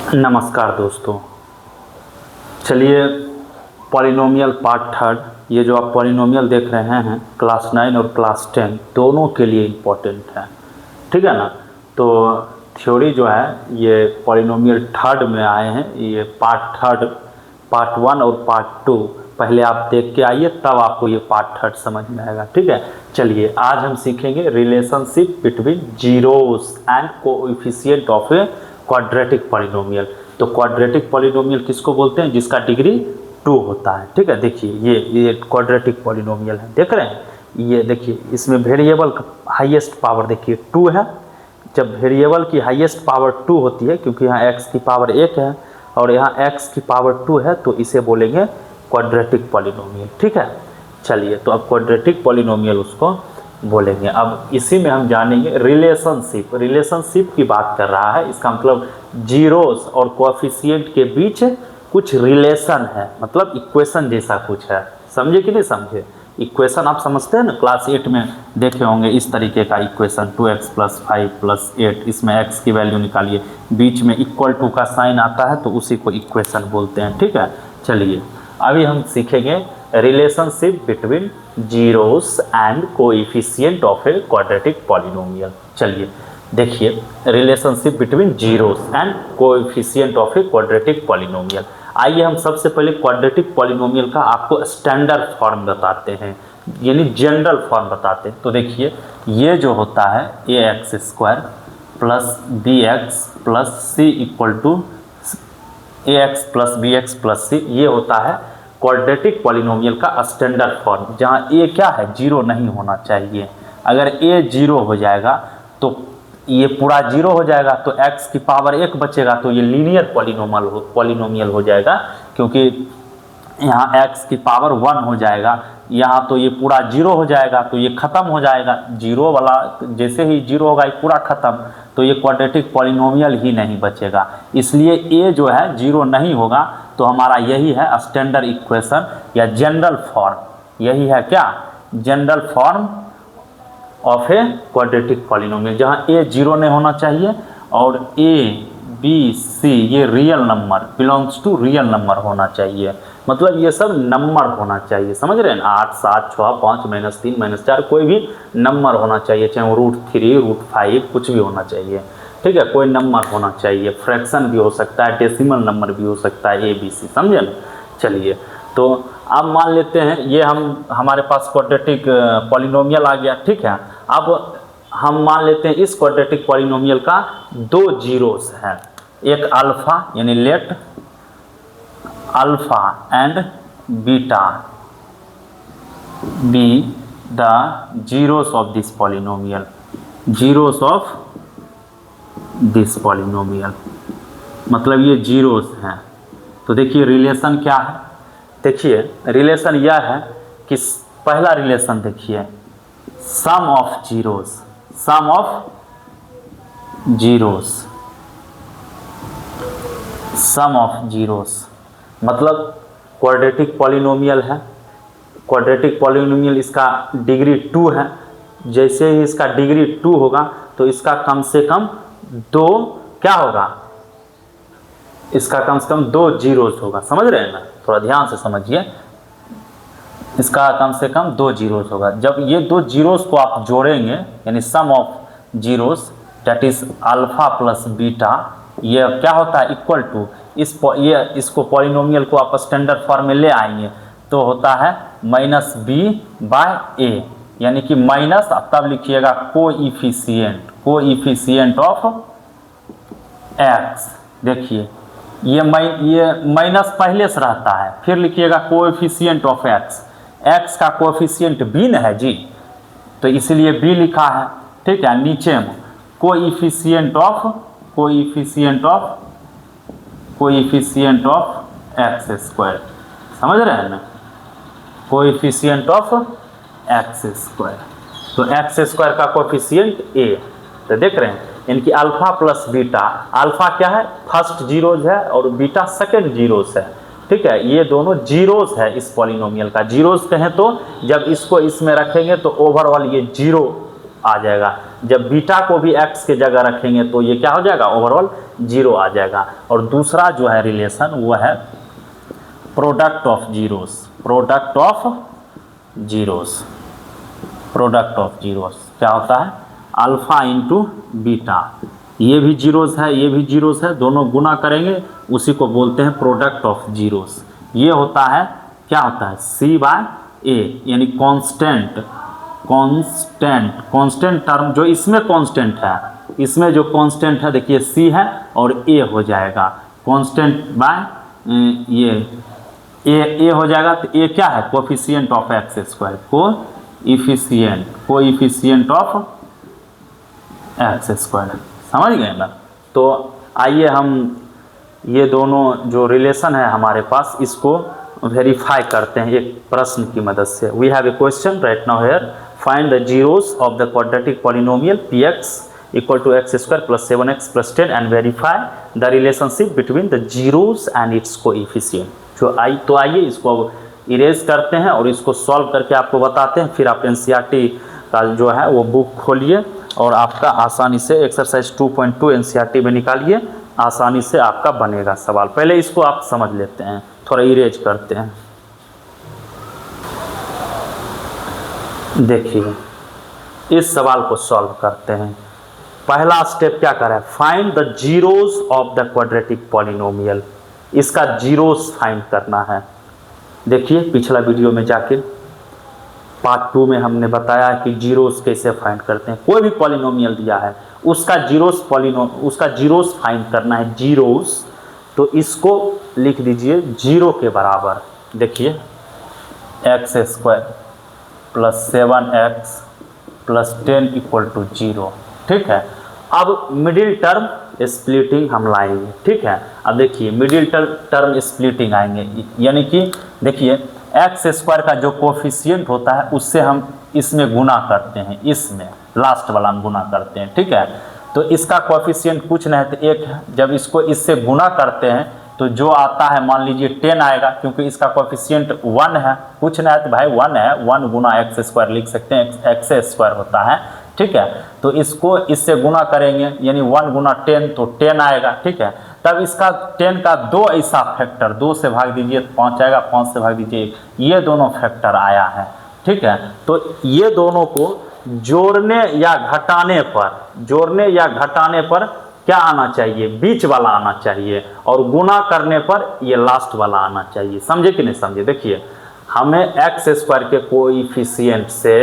नमस्कार दोस्तों, चलिए पॉलिनोमियल पार्ट थर्ड। ये जो आप पॉलिनोमियल देख रहे हैं क्लास 9 और क्लास 10 दोनों के लिए इम्पोर्टेंट है, ठीक है ना। तो थ्योरी जो है ये पॉलिनोमियल थर्ड में आए हैं, ये पार्ट थर्ड, पार्ट 1 और पार्ट 2 पहले आप देख के आइए, तब आपको ये पार्ट थर्ड समझ में आएगा, ठीक है। चलिए आज हम सीखेंगे relationship between zeros and coefficient of a quadratic polynomial. तो क्वाड्रेटिक पॉलिनोमियल किसको बोलते हैं? जिसका डिग्री 2 होता है, ठीक है। देखिए ये क्वाड्रेटिक पॉलिनोमियल है, देख रहे हैं। ये देखिए इसमें वेरिएबल का हाईएस्ट पावर देखिए 2 है। जब वेरिएबल की हाईएस्ट पावर 2 होती है, क्योंकि यहाँ x की पावर 1 है और यहाँ x की पावर 2 है, तो इसे बोलेंगे क्वाड्रेटिक पॉलिनोमियल, ठीक है। चलिए तो अब क्वाड्रेटिक पॉलिनोमियल उसको बोलेंगे। अब इसी में हम जानेंगे रिलेशनशिप की बात कर रहा है। इसका मतलब जीरोस और कोएफिशिएंट के बीच कुछ रिलेशन है, मतलब इक्वेशन जैसा कुछ है। समझे कि नहीं समझे? इक्वेशन आप समझते हैं ना, क्लास 8 में देखे होंगे इस तरीके का इक्वेशन 2x + 5 + 8, इसमें x की वैल्यू निकालिए, बीच में इक्वल टू का साइन आता है तो उसी को इक्वेशन बोलते हैं, ठीक है। चलिए अभी हम सीखेंगे relationship between zeros and coefficient of a quadratic polynomial. चलिए देखिए relationship between zeros and coefficient of a quadratic polynomial. आइए हम सबसे पहले क्वाड्रेटिक पॉलिनोमियल का आपको स्टैंडर्ड फॉर्म बताते हैं, यानी जनरल फॉर्म बताते हैं। तो देखिए ये जो होता है ax² + bx + c = ax + bx + c, ये होता है क्वाड्रेटिक पॉलिनोमियल का स्टैंडर्ड फॉर्म, जहाँ a क्या है? 0 नहीं होना चाहिए। अगर a 0 हो जाएगा तो ये पूरा 0 हो जाएगा, तो x की पावर 1 बचेगा, तो ये लीनियर पॉलिनोमियल हो जाएगा, क्योंकि यहाँ x की पावर 1 हो जाएगा, यहाँ तो ये पूरा 0 हो जाएगा, तो ये ख़त्म हो जाएगा। 0 वाला जैसे ही 0 होगा ये पूरा ख़त्म, तो ये क्वाड्रेटिक पॉलिनोमियल ही नहीं बचेगा। इसलिए a जो है 0 नहीं होगा, तो हमारा यही है स्टैंडर्ड इक्वेशन या जनरल फॉर्म। यही है क्या? General form of a quadratic polynomial, जहाँ a 0 नहीं होना चाहिए और a b c ये real number belongs to real number होना चाहिए। मतलब ये सब नंबर होना चाहिए, समझ रहे हैं ना। 8 7 6 5 -3 -4 कोई भी नंबर होना चाहिए, चाहे वो √3 √5 कुछ भी होना चाहिए, ठीक है। कोई नंबर होना चाहिए, फ्रैक्शन भी हो सकता है, डेसिमल नंबर भी हो सकता है, a b c, समझे ना। चलिए तो अब मान लेते हैं ये हमारे पास क्वाड्रेटिक पॉलिनोमियल आ गया, ठीक है। अब हम मान लेते हैं इस क्वाड्रेटिक पॉलिनोमियल का 2 जीरोस हैं, एक अल्फा यानी let alpha and beta be the zeros of this polynomial, zeros of this polynomial, मतलब ये जीरोस हैं। तो देखिए रिलेशन क्या है? देखिए रिलेशन यह है कि पहला रिलेशन देखिए sum of zeros, sum of zeros, sum of zeros मतलब क्वाड्रेटिक पॉलिनोमियल है। क्वाड्रेटिक पॉलिनोमियल इसका डिग्री 2 है। जैसे ही इसका डिग्री 2 होगा तो इसका कम से कम 2 क्या होगा? इसका कम से कम 2 जीरोस होगा, समझ रहे हैं ना। थोड़ा ध्यान से समझिए, इसका कम से कम 2 जीरोस होगा। जब ये 2 जीरोस को आप जोड़ेंगे, यानी sum of zeros that is alpha + beta, ये क्या होता है? इक्वल टू इसको पॉलिनोमियल को आप स्टैंडर्ड फॉर्म में ले आएंगे तो होता है -b/a, यानी कि माइनस, तब लिखिएगा कोएफिशिएंट ऑफ x। देखिए ये माइनस पहले से रहता है, फिर लिखिएगा कोएफिशिएंट ऑफ x। x का कोएफिशिएंट b न है जी, तो इसलिए b लिखा है, ठीक है। नीचे में कोएफिशिएंट ऑफ x², समझ रहे हैं ना, कोएफिशिएंट ऑफ x²। तो x² का कोएफिशिएंट a, तो देख रहे हैं, इनकी अल्फा + बीटा, अल्फा क्या है? फर्स्ट जीरोज है और बीटा सेकंड जीरोस है, ठीक है। ये दोनों जीरोस है इस पॉलिनोमियल का। जीरोस कहें तो जब इसको इसमें रखेंगे तो ओवरऑल ये 0 आ जाएगा। जब बीटा को भी x के जगह रखेंगे तो ये क्या हो जाएगा, ओवरऑल 0 आ जाएगा। और दूसरा जो है रिलेशन वो है product of zeros, product of zeros, product of zeros क्या होता है, अल्फा इंटू बीटा, ये भी जीरोस है ये भी जीरोस है, दोनों गुना करेंगे उसी को बोलते हैं प्रोडक्ट ऑफ जीरोस। ये होता है क्या होता है, सी बाय ए, यानी कांस्टेंट, कांस्टेंट टर्म जो इसमें कांस्टेंट है, इसमें जो कांस्टेंट है देखिए सी है और ए हो जाएगा, कांस्टेंट बाय ये ए हो जाएगा। तो ए क्या है, coefficient of x square, coefficient of x square, समझ गए ना। तो आइए हम ये दोनों जो रिलेशन है हमारे पास इसको वेरीफाई करते हैं एक प्रश्न की मदद से। We have a question right now here, find the zeros of the quadratic polynomial p x equal to x square plus 7x plus 10 and verify the relationship between the zeros and its coefficient. तो आइए इसको erase करते हैं और इसको solve करके आपको बताते हैं। फिर आप एनसीईआरटी का जो है वो बुक खोलिए और आपका आसानी से एक्सरसाइज 2.2 एनसीईआरटी में निकालिए, आसानी से आपका बनेगा सवाल। पहले इसको आप समझ लेते हैं, थोड़ा इरेज करते हैं। देखिए इस सवाल को सॉल्व करते हैं। पहला स्टेप क्या करें, find the zeros of the quadratic polynomial, इसका जीरोस फाइंड करना है। देखिए पिछला वीडियो में जाके पार्ट 2 में हमने बताया कि जीरोस कैसे फाइंड करते हैं। कोई भी पॉलिनोमियल दिया है उसका जीरोस फाइंड करना है, जीरोस। तो इसको लिख दीजिए 0 के बराबर। देखिए x square plus 7x plus 10 equal to 0, ठीक है। अब मिडिल टर्म स्प्लिटिंग हम लाएंगे, ठीक है। अब देखिए मिडिल टर्म स्प्लिटिंग आएंगे, यानी कि देखिए एक्स स्क्वायर का जो कोफिशिएंट होता है उससे हम इसमें गुना करते हैं, इसमें लास्ट वाला हम गुना करते हैं, ठीक है। तो इसका कोफिशिएंट कुछ नहीं है तो 1 है। जब इसको इससे गुना करते हैं तो जो आता है मान लीजिए 10 आएगा, क्योंकि इसका कोफिशिएंट 1 है, कुछ नहीं है तो भाई 1 है, 1 गुना एक्स स्क्वायर लिख सकते हैं, एक्स स्क्वायर होता है, ठीक है। तो इसको इससे गुना करेंगे यानी 1 गुना 10 तो 10 आएगा, ठीक है। तब इसका 10 का 2 ऐसा फैक्टर, 2 से भाग दीजिए तो 5 आएगा, 5 से भाग दीजिए, ये दोनों फैक्टर आया है, ठीक है। तो ये दोनों को जोड़ने या घटाने पर क्या आना चाहिए, बीच वाला आना चाहिए, और गुना करने पर ये लास्ट वाला आना चाहिए। समझे कि नहीं समझे। देखिए हमें एक्स स्क्वायर के कोएफिशिएंट से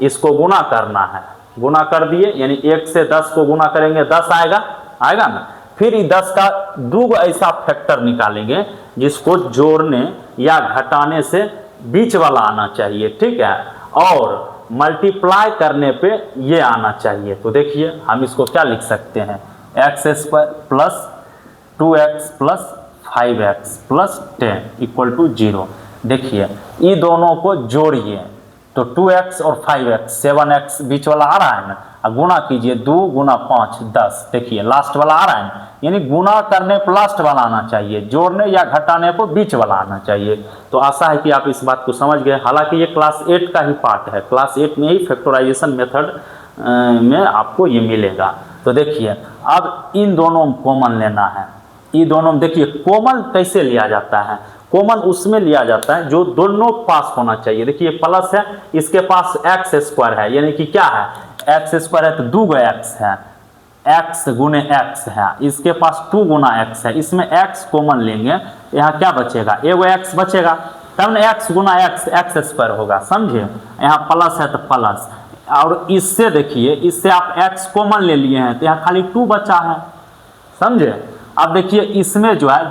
इसको गुना करना है, गुना कर दिए यानी 1 से 10 को गुना करेंगे 10 आएगा ना। फिर 10 का 2 ऐसा फैक्टर निकालेंगे जिसको जोड़ने या घटाने से बीच वाला आना चाहिए, ठीक है, और मल्टीप्लाई करने पे ये आना चाहिए। तो देखिए हम इसको क्या लिख सकते हैं, x square plus 2x plus 5x plus 10 equal to 0। देखिए ये दोनों को जोड़िए तो 2x और 5x 7x बीच वाला आ रहा है ना, अब गुना कीजिए 2 गुना 5 10, देखिए लास्ट वाला आ रहा है ना, यानी गुना करने पर लास्ट वाला आना चाहिए, जोड़ने या घटाने पर बीच वाला आना चाहिए। तो आशा है कि आप इस बात को समझ गए। हालांकि ये क्लास 8 का ही पार्ट है, क्लास 8 में ही फैक्टराइजेशन मेथड में आपको ये मिलेगा। तो देखिए अब इन दोनों में कॉमन लेना है, इन दोनों में देखिए कॉमन कैसे लिया जाता है, कॉमन उसमें लिया जाता है जो दोनों पास होना चाहिए। देखिए प्लस है, इसके पास एक्स स्क्वायर है, यानी कि क्या है, एक्स स्क्वायर है तो 2 x है, x गुने x है, इसके पास 2 गुना x है, इसमें x कॉमन लेंगे, यहाँ क्या बचेगा, एगो x बचेगा, तब ना x गुना x स्क्वायर होगा, समझे। यहाँ प्लस है तो प्लस, और इससे देखिए इससे आप x कॉमन ले लिए हैं तो यहाँ खाली 2 बचा है, समझे। अब देखिए इसमें जो है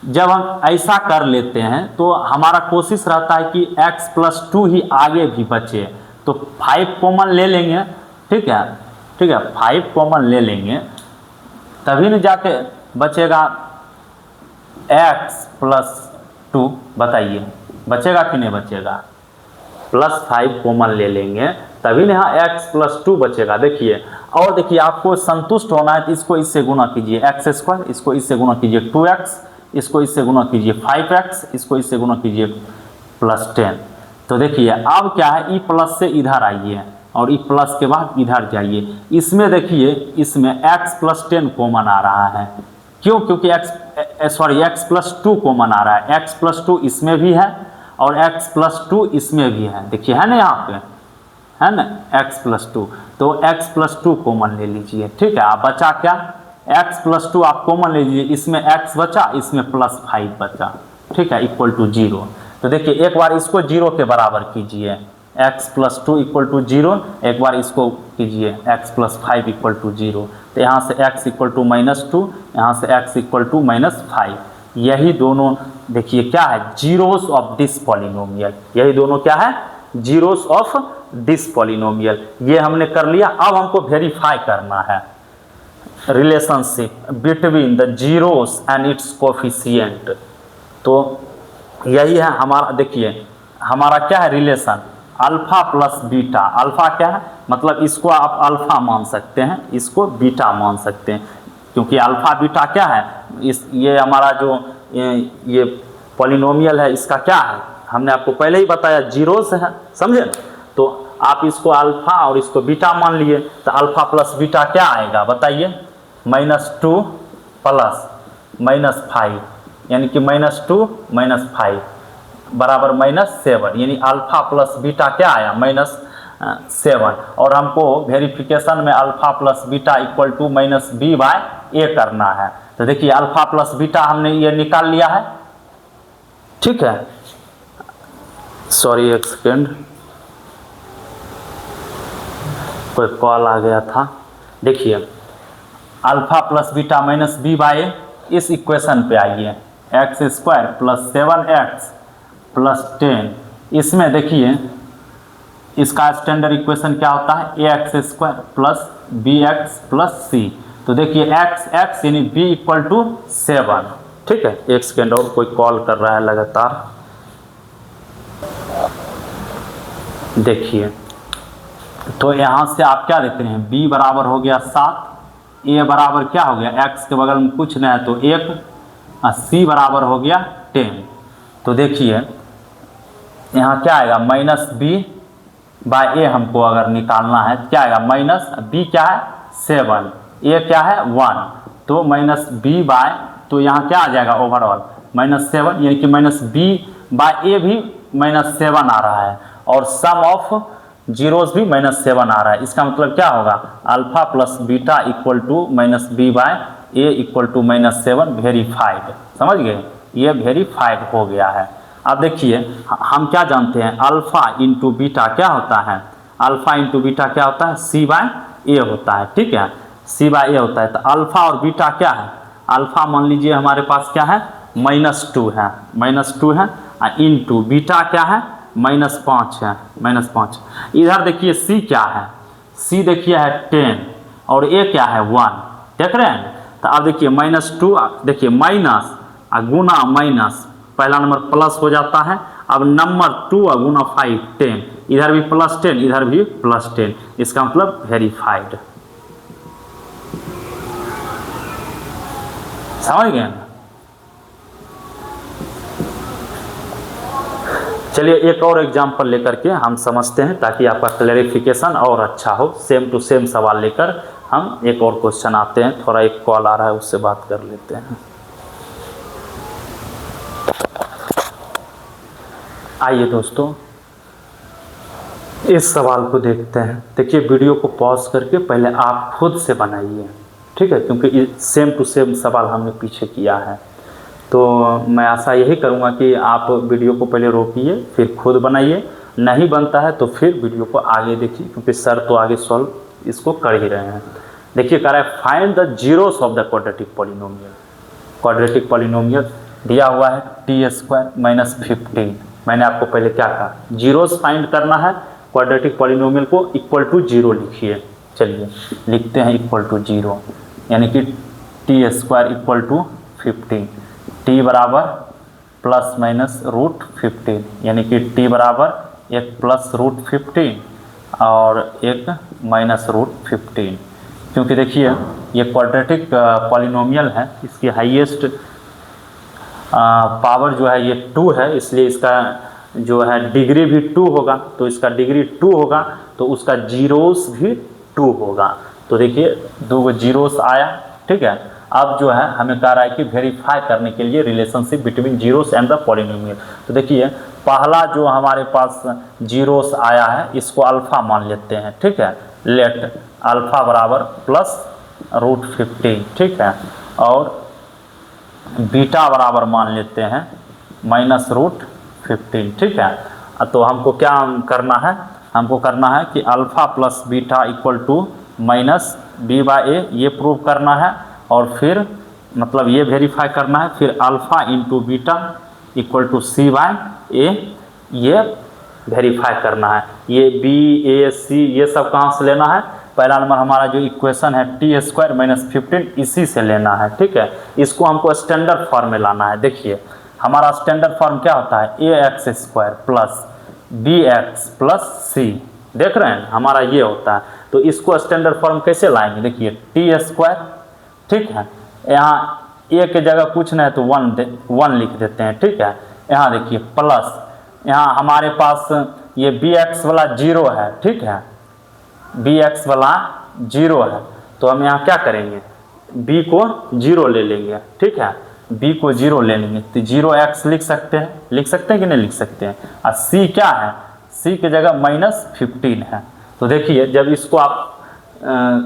जब हम ऐसा कर लेते हैं तो हमारा कोशिश रहता है कि x प्लस 2 ही आगे भी बचे, तो 5 कॉमन ले लेंगे, ठीक है 5 कॉमन ले लेंगे तभी न जाके बचेगा x प्लस 2, बताइए बचेगा कि नहीं बचेगा, प्लस 5 कॉमन ले लेंगे तभी ना यहाँ x प्लस 2 बचेगा। देखिए और देखिए आपको संतुष्ट होना है तो इसको इससे गुना कीजिए एक्स स्क्वायर, इसको इससे गुना कीजिए 2x, इसको इससे गुना कीजिए 5x, इसको इससे गुना कीजिए प्लस 10। तो देखिए अब क्या है, ई प्लस से इधर आइए, और ई प्लस के बाद इधर जाइए। इसमें देखिए, इसमें x + 10 कॉमन आ रहा है। क्यों? क्योंकि x + 2 कॉमन आ रहा है। x + 2 इसमें भी है और x + 2 इसमें भी है। देखिए है ना, यहाँ पे है ना x + 2, तो x + 2 कॉमन ले लीजिए। ठीक है, आप बचा क्या? x + 2 आप कॉमन ले लीजिए। इसमें x बचा, इसमें +5 बचा। ठीक है, = 0। तो देखिए एक बार इसको 0 के बराबर कीजिए, x + 2 = 0। एक बार इसको कीजिए x + 5 = 0। तो यहाँ से x = -2, यहाँ से x = -5। यही दोनों देखिए क्या है, जीरोस ऑफ दिस पॉलिनोमियल। यही दोनों क्या है, जीरोस ऑफ दिस पॉलिनोमियल। ये हमने कर लिया। अब हमको वेरीफाई करना है relationship between the zeros and it's coefficient. तो यही है हमारा, देखिए हमारा क्या है रिलेशन, अल्फा + बीटा। अल्फा क्या है, मतलब इसको आप अल्फा मान सकते हैं, इसको बीटा मान सकते हैं, क्योंकि अल्फा बीटा क्या है, ये हमारा जो ये पॉलिनोमियल है, इसका क्या है, हमने आपको पहले ही बताया, जीरोस है, समझे। तो आप इसको अल्फा और इसको बीटा मान लिए, तो अल्फा + बीटा क्या आएगा बताइए, -2 + -5, यानी कि -2 - 5 बराबर -7, यानी अल्फा + बीटा क्या आया, -7। और हमको वेरिफिकेशन में अल्फा + बीटा = -b/a करना है। तो देखिए अल्फा + बीटा हमने ये निकाल लिया है। ठीक है, सॉरी एक सेकेंड, कोई कॉल आ गया था। देखिए अल्फा + बीटा -b/a, इस इक्वेशन पे आइए, x² + 7x + 10। इसमें देखिए इसका स्टैंडर्ड इक्वेशन क्या होता है, ax² + bx + c। तो देखिए x यानी b = 7। ठीक है, एक सेकेंड, और कोई कॉल कर रहा है लगातार। देखिए तो यहाँ से आप क्या देखते हैं, b बराबर हो गया 7, a बराबर क्या हो गया, x के बगल में कुछ नहीं है तो 1, और c बराबर हो गया 10। तो देखिए यहाँ क्या आएगा, -b/a हमको अगर निकालना है क्या आएगा, -b क्या है 7, a क्या है 1, तो -b/, तो यहाँ क्या आ जाएगा ओवरऑल -7, यानी कि -b/a भी -7 आ रहा है, और सम ऑफ जीरोस भी -7 आ रहा है। इसका मतलब क्या होगा, अल्फा + बीटा = -b/a = -7, वेरीफाइड। समझ गए, ये वेरीफाइड हो गया है। अब देखिए हम क्या जानते हैं, अल्फा × बीटा क्या होता है, अल्फा × बीटा क्या होता है, c/a होता है। ठीक है, c/a होता है। तो अल्फा और बीटा क्या है, अल्फा मान लीजिए हमारे पास क्या है, -2 है, -2 है, और इंटू बीटा क्या है, -5 है, -5। इधर देखिए c क्या है, c देखिए है 10, और a क्या है 1, देख रहे हैं। तो अब देखिए -2, देखिए माइनस गुना माइनस, पहला नंबर प्लस हो जाता है। अब नंबर 2 गुना 5 10, इधर भी +10, इधर भी +10, इसका मतलब वेरीफाइड। समझ गए। चलिए एक और एग्जाम्पल लेकर के हम समझते हैं, ताकि आपका क्लैरिफिकेशन और अच्छा हो। सेम टू सेम सवाल लेकर हम एक और क्वेश्चन आते हैं। थोड़ा एक कॉल आ रहा है, उससे बात कर लेते हैं। आइए दोस्तों इस सवाल को देखते हैं। देखिए वीडियो को पॉज करके पहले आप खुद से बनाइए, ठीक है, क्योंकि सेम टू सेम सवाल हमने पीछे किया है। तो मैं आशा यही करूँगा कि आप वीडियो को पहले रोकिए, फिर खुद बनाइए। नहीं बनता है तो फिर वीडियो को आगे देखिए, क्योंकि सर तो आगे सॉल्व इसको कर ही रहे हैं। देखिए कह रहा है find the zeros of the quadratic polynomial. Quadratic polynomial दिया हुआ है t² - 15। मैंने आपको पहले क्या कहा, जीरोस फाइंड करना है। क्वाड्रेटिक पॉलिनोमियल को = 0 लिखिए। चलिए लिखते हैं =0, यानी कि t² = 15, t बराबर ±√15, यानी कि t बराबर 1 + √15 और 1 -√15। क्योंकि देखिए ये क्वाड्रेटिक पॉलिनोमियल है, इसकी हाईएस्ट पावर जो है ये 2 है, इसलिए इसका जो है डिग्री भी 2 होगा, तो इसका डिग्री 2 होगा तो उसका जीरोस भी 2 होगा। तो देखिए 2 जीरोस आया, ठीक है। अब जो है हमें कह रहा है कि वेरीफाई करने के लिए relationship between zeros and the polynomial. तो देखिए पहला जो हमारे पास जीरोस आया है इसको अल्फ़ा मान लेते हैं, ठीक है। लेट अल्फ़ा बराबर +√15, ठीक है, और बीटा बराबर मान लेते हैं -√15, ठीक है। तो हमको क्या करना है, हमको करना है कि alpha plus beta equal to -b/a ये प्रूव करना है, और फिर मतलब ये वेरीफाई करना है, फिर alpha into beta equal to c/a ये वेरीफाई करना है। ये b a c ये सब कहाँ से लेना है, पहला नंबर हमारा जो इक्वेशन है t² - 15 इसी से लेना है, ठीक है। इसको हमको स्टैंडर्ड फॉर्म में लाना है। देखिए हमारा स्टैंडर्ड फॉर्म क्या होता है, ax² plus bx plus c, देख रहे हैं हमारा ये होता है। तो इसको स्टैंडर्ड फॉर्म कैसे लाएंगे, देखिए t², ठीक है, यहाँ a के जगह कुछ नहीं है तो 1 लिख देते हैं, ठीक है। यहाँ देखिए प्लस, यहाँ हमारे पास ये bx वाला 0 है, ठीक है, bx वाला 0 है, तो हम यहाँ क्या करेंगे, b को 0 ले लेंगे, ठीक है, b को 0 ले लेंगे तो 0x लिख सकते हैं कि नहीं लिख सकते हैं। और c क्या है, c की जगह -15 है। तो देखिए जब इसको आप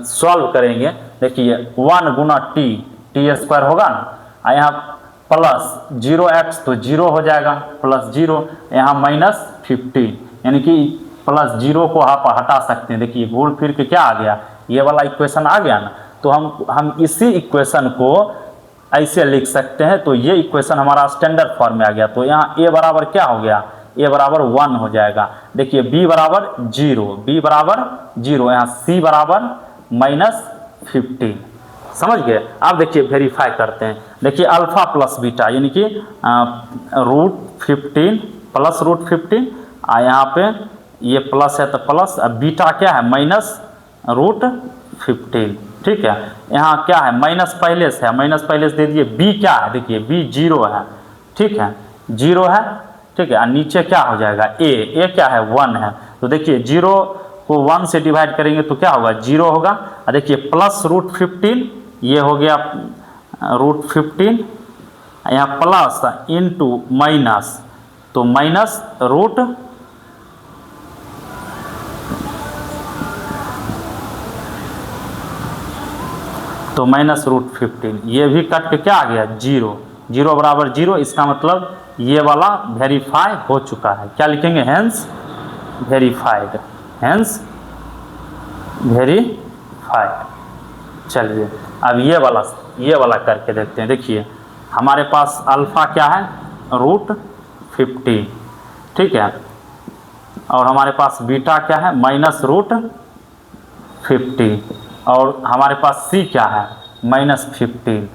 सॉल्व करेंगे, देखिए 1 गुना t² होगा ना, और यहाँ प्लस 0x तो 0 हो जाएगा, +0 यहाँ -15, यानी कि +0 को आप हटा सकते हैं। देखिए घूर फिर के क्या आ गया, ये वाला इक्वेशन आ गया ना। तो हम इसी इक्वेशन को ऐसे लिख सकते हैं, तो ये इक्वेशन हमारा स्टैंडर्ड फॉर्म में आ गया। तो यहाँ a बराबर क्या हो गया, a बराबर 1 हो जाएगा। देखिए b बराबर 0, यहाँ c बराबर -15, समझ गए। अब देखिए वेरीफाई करते हैं, देखिए अल्फ़ा प्लस बीटा यानी कि √15 प्लस √15, यहाँ पे ये प्लस है तो प्लस, अब बीटा क्या है -√15, ठीक है। यहाँ क्या है माइनस पहले से है, माइनस पहले से दे दिए। b क्या है, देखिए b 0 है, ठीक है, 0 है, ठीक है। और नीचे क्या हो जाएगा a क्या है 1 है। तो देखिए 0 को 1 से डिवाइड करेंगे तो क्या होगा 0 होगा। और देखिए प्लस √15 ये हो गया √15, यहाँ प्लस इंटू माइनस, तो माइनस √, तो -√15 ये भी कट के क्या आ गया 0 बराबर 0। इसका मतलब ये वाला वेरीफाई हो चुका है। क्या लिखेंगे, हेंस वेरीफाइड, हेंस वेरीफाइड। चलिए अब ये वाला करके देखते हैं। देखिए हमारे पास अल्फ़ा क्या है √15, ठीक है, और हमारे पास बीटा क्या है -√15, और हमारे पास c क्या है -15,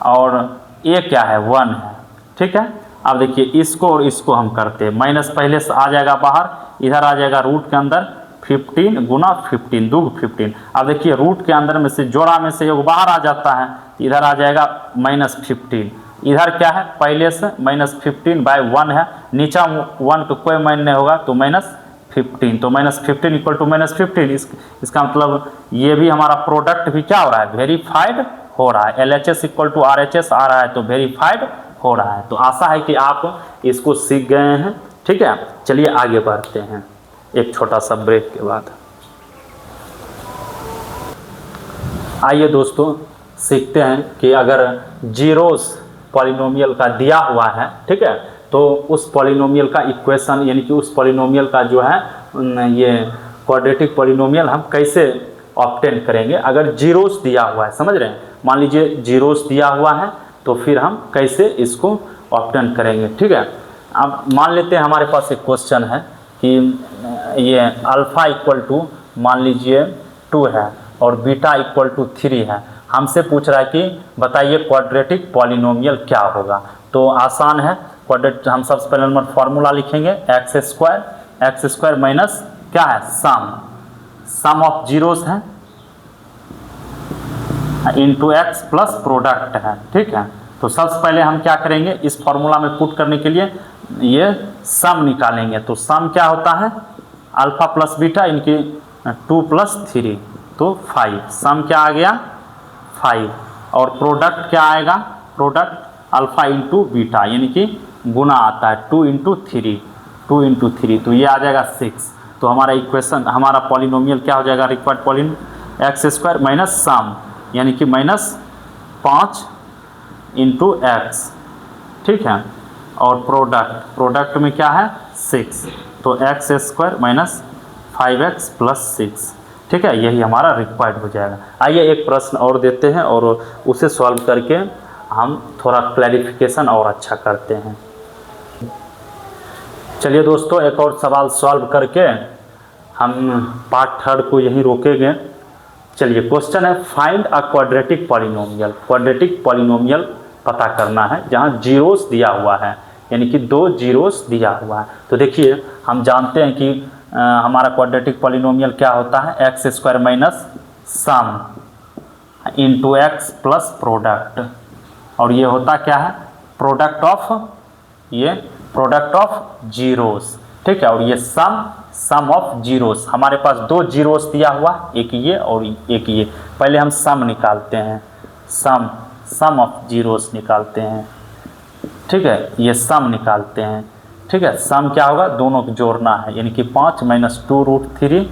और a क्या है 1 है, ठीक है। अब देखिए इसको और इसको हम करते हैं, माइनस पहले से आ जाएगा बाहर, इधर आ जाएगा रूट के अंदर 15 गुना 15 2 15। अब देखिए रूट के अंदर में से जोड़ा में से एक बाहर आ जाता है, इधर आ जाएगा -15, इधर क्या है पहले से -15/1 है, नीचा 1 का कोई मान नहीं होगा तो -15, तो -15 इक्वल टू -15। इसका मतलब ये भी हमारा प्रोडक्ट भी क्या हो रहा है वेरीफाइड हो रहा है। LHS इक्वल टू RHS आ रहा है तो वेरीफाइड हो रहा है। तो आशा है कि आप इसको सीख गए हैं, ठीक है। चलिए आगे बढ़ते हैं एक छोटा सा ब्रेक के बाद। आइए दोस्तों सीखते हैं कि अगर जीरोस पॉलिनोमियल का दिया हुआ है, ठीक है, तो उस पॉलिनोमियल का इक्वेशन यानी कि उस पॉलिनोमियल का जो है ये क्वाड्रेटिक पॉलिनोमियल हम कैसे ऑब्टेन करेंगे। अगर जीरोस दिया हुआ है, समझ रहे हैं, मान लीजिए जीरोस दिया हुआ है तो फिर हम कैसे इसको ऑब्टेन करेंगे, ठीक है। अब मान लेते हैं हमारे पास एक क्वेश्चन है कि ये अल्फ़ा इक्वल टू मान लीजिए 2 है और बीटा इक्वल टू 3 है। हमसे पूछ रहा है कि बताइए क्वाड्रेटिक पॉलिनोमियल क्या होगा। तो आसान है, क्वाड्रेटिक हम सबसे पहले नंबर फार्मूला लिखेंगे x² माइनस क्या है सम ऑफ जीरोस है इंटू x प्लस प्रोडक्ट है, ठीक है। तो सबसे पहले हम क्या करेंगे इस फार्मूला में पुट करने के लिए ये सम निकालेंगे तो सम क्या होता है, अल्फा प्लस बीटा इनकी 2 + 3 तो 5, सम क्या आ गया 5, और प्रोडक्ट क्या आएगा, प्रोडक्ट अल्फा इंटू बीटा यानी कि गुना आता है 2 × 3, 2 × 3 तो ये आ जाएगा 6। तो हमारा इक्वेशन, हमारा पॉलिनोमियल क्या हो जाएगा, required polynomial x² minus sum यानी कि -5 × x, ठीक है, और प्रोडक्ट में क्या है 6, तो x² माइनस 5x + 6, ठीक है, यही हमारा रिक्वायर्ड हो जाएगा। आइए एक प्रश्न और देते हैं और उसे सॉल्व करके हम थोड़ा क्लैरिफिकेशन और अच्छा करते हैं। चलिए दोस्तों, एक और सवाल सॉल्व करके हम पार्ट 3 को यहीं रोकेंगे। चलिए, क्वेश्चन है find a quadratic polynomial. Quadratic polynomial पता करना है जहाँ जीरोस दिया हुआ है, यानी कि 2 जीरोस दिया हुआ है। तो देखिए, हम जानते हैं कि हमारा क्वाड्रेटिक पॉलिनोमियल क्या होता है, x² minus sum into x plus product, और ये होता क्या है, प्रोडक्ट ऑफ जीरोस, ठीक है, और ये सम ऑफ जीरोस। हमारे पास 2 जीरोस दिया हुआ, एक ये और एक ये। पहले हम सम निकालते हैं, सम ऑफ जीरोस निकालते हैं, ठीक है, ये सम निकालते हैं, ठीक है। सम क्या होगा, दोनों को जोड़ना है, यानी कि 5 - 2√3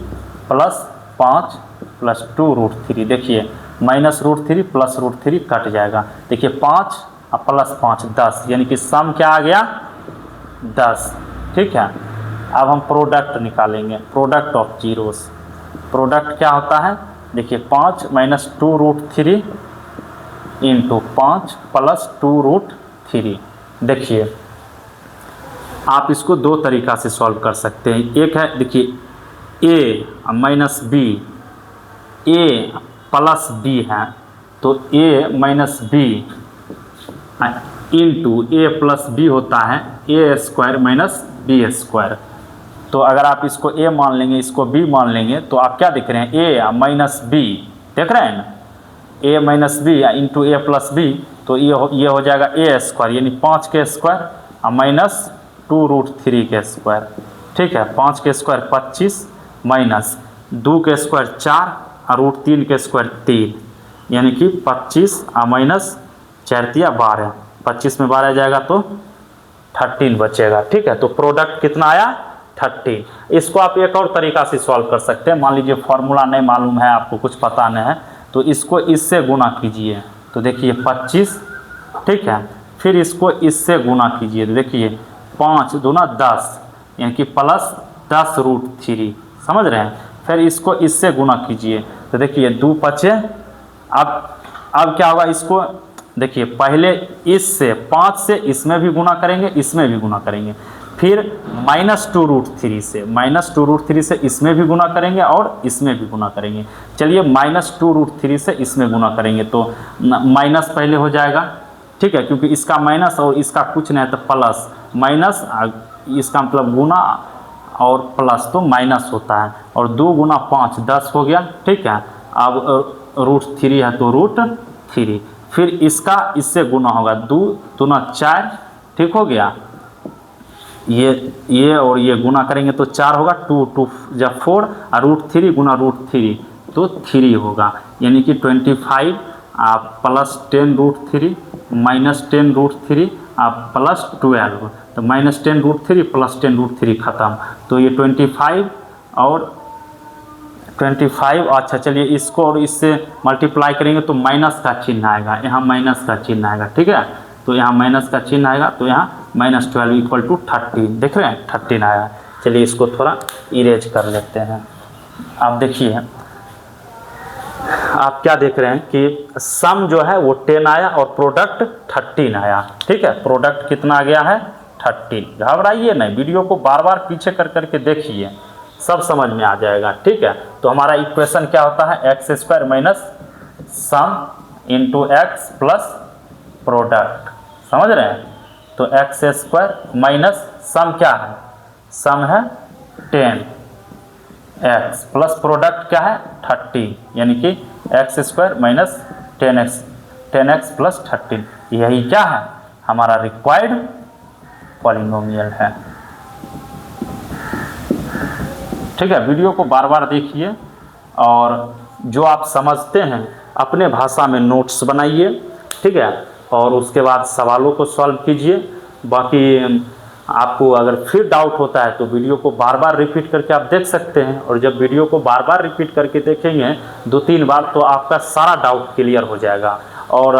+ 5 + 2√3। देखिए -√3 + √3 कट जाएगा। देखिए 5 + 5 10, यानी कि सम क्या आ गया 10, ठीक है। अब हम प्रोडक्ट निकालेंगे, प्रोडक्ट ऑफ जीरोस। प्रोडक्ट क्या होता है, देखिए 5 - 2√3 × 5 + 2√3। देखिए आप इसको 2 तरीक़ा से सॉल्व कर सकते हैं। एक है, देखिए a minus b, a plus b है, तो a minus b into a plus b होता है a² माइनस b²। तो अगर आप इसको a मान लेंगे, इसको b मान लेंगे, तो आप क्या देख रहे हैं, a माइनस b देख रहे हैं ना, a minus b into a plus b, तो ये हो जाएगा a², यानी 5 के स्क्वायर माइनस 2√3 के स्क्वायर, ठीक है। 5 के स्क्वायर 25 माइनस 2 के स्क्वायर 4 और √3 के स्क्वायर 3, यानी कि 25 माइनस 4 × 12, 25 में 12 जाएगा तो 13 बचेगा, ठीक है। तो प्रोडक्ट कितना आया 13। इसको आप एक और तरीका से सॉल्व कर सकते हैं। मान लीजिए फॉर्मूला नहीं मालूम है, आपको कुछ पता नहीं है, तो इसको इससे गुना कीजिए, तो देखिए 25, ठीक है। फिर इसको इससे गुना कीजिए, तो देखिए 5 दूना 10, यानी कि प्लस 10√3, समझ रहे हैं। फिर इसको इससे गुना कीजिए, तो देखिए 2 बचे। अब क्या होगा, इसको देखिए पहले इससे 5 से इसमें भी गुना करेंगे, इसमें भी गुना करेंगे, फिर -2√3 से, -2√3 से इसमें भी गुना करेंगे और इसमें भी गुना करेंगे। चलिए -2√3 से इसमें गुना करेंगे तो माइनस पहले हो जाएगा, ठीक है, क्योंकि इसका माइनस और इसका कुछ नहीं है तो प्लस, माइनस इसका मतलब गुना और प्लस तो माइनस होता है, और 2 × 5 10 हो गया, ठीक है। अब √3 है तो √3, फिर इसका इससे गुना होगा, 2 दूना 4, ठीक हो गया। ये और ये गुना करेंगे तो 4 होगा, 2 जब 4 और √3 गुना √3 तो 3 होगा, यानी कि 25 प्लस 10√3 माइनस 10√3 प्लस 12, तो -10√3 प्लस 10√3 ख़त्म, तो ये 25 और 25। अच्छा चलिए इसको और इससे मल्टीप्लाई करेंगे तो माइनस का चिन्ह आएगा, यहाँ माइनस का चिन्ह आएगा, ठीक है। तो यहाँ माइनस का चिन्ह आएगा, तो यहाँ -12 = 13, देख रहे हैं 13 आया। चलिए इसको थोड़ा इरेज कर लेते हैं। आप देखिए, आप क्या देख रहे हैं कि सम जो है वो 10 आया और प्रोडक्ट 13 आया, ठीक है। प्रोडक्ट कितना आ गया है 13। घबराइए नहीं, वीडियो को बार बार पीछे कर करके देखिए, सब समझ में आ जाएगा, ठीक है। तो हमारा इक्वेशन क्या होता है, x² minus sum into x plus product, समझ रहे हैं। तो x² माइनस सम क्या है, सम है 10x प्लस प्रोडक्ट क्या है 13, यानी कि x² माइनस 10x प्लस 13, यही क्या है हमारा रिक्वायर्ड पॉलिनोमियल है। ठीक है, वीडियो को बार बार देखिए और जो आप समझते हैं अपने भाषा में नोट्स बनाइए। ठीक है, और उसके बाद सवालों को सॉल्व कीजिए। बाकी आपको अगर फिर डाउट होता है तो वीडियो को बार बार रिपीट करके आप देख सकते हैं, और जब वीडियो को बार बार रिपीट करके देखेंगे 2-3 बार तो आपका सारा डाउट क्लियर हो जाएगा। और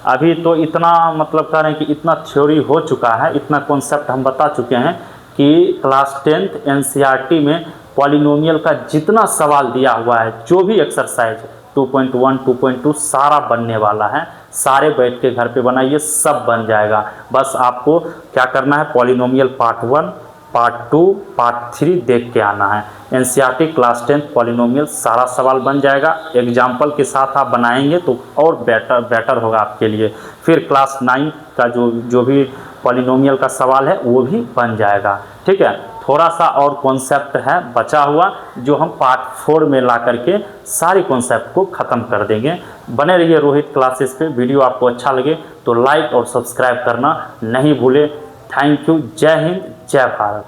अभी तो इतना मतलब कह रहे हैं कि इतना थ्योरी हो चुका है, इतना कॉन्सेप्ट हम बता चुके हैं कि क्लास 10th NCERT में पॉलिनोमियल का जितना सवाल दिया हुआ है, जो भी एक्सरसाइज 2.1 2.2 सारा बनने वाला है। सारे बैठ के घर पे बनाइए, सब बन जाएगा। बस आपको क्या करना है, पॉलिनोमियल पार्ट 1 पार्ट 2 पार्ट 3 देख के आना है। NCERT क्लास 10 पॉलिनोमियल सारा सवाल बन जाएगा। एग्जाम्पल के साथ आप बनाएंगे तो और बेटर होगा आपके लिए। फिर क्लास 9 का जो भी पॉलिनोमियल का सवाल है वो भी बन जाएगा। ठीक है, थोड़ा सा और कॉन्सेप्ट है बचा हुआ, जो हम पार्ट 4 में ला करके सारी कॉन्सेप्ट को ख़त्म कर देंगे। बने रहिए रोहित क्लासेस पे। वीडियो आपको अच्छा लगे तो लाइक और सब्सक्राइब करना नहीं भूले। Thank you. जय हिंद, जय भारत।